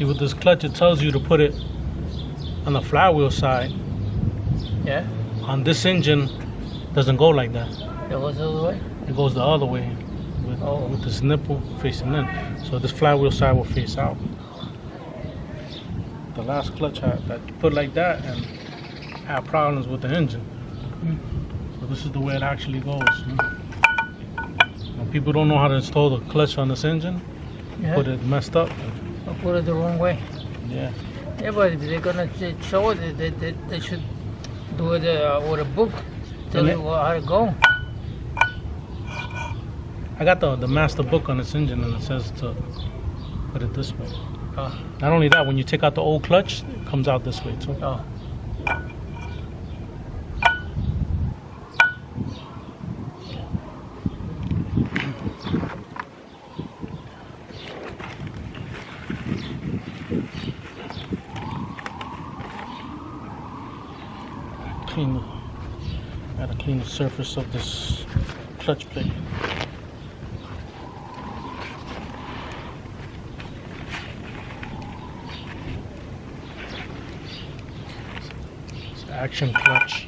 See, with this clutch, it tells you to put it on the flywheel side. Yeah. On this engine, doesn't go like that. It goes the other way. It goes the other way with this nipple facing in. So this flywheel side will face out. The last clutch that you put like that and had problems with the engine. So this is the way it actually goes. When people don't know how to install the clutch on this engine, put it messed up. Or put it the wrong way. Yeah. Yeah, but if they're gonna show it, they should do it with a book, tell you how to go. I got the master book on this engine, and it says to put it this way. Oh. Not only that, when you take out the old clutch, it comes out this way too. Oh. Gotta clean the surface of this clutch plate. It's action clutch.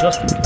just in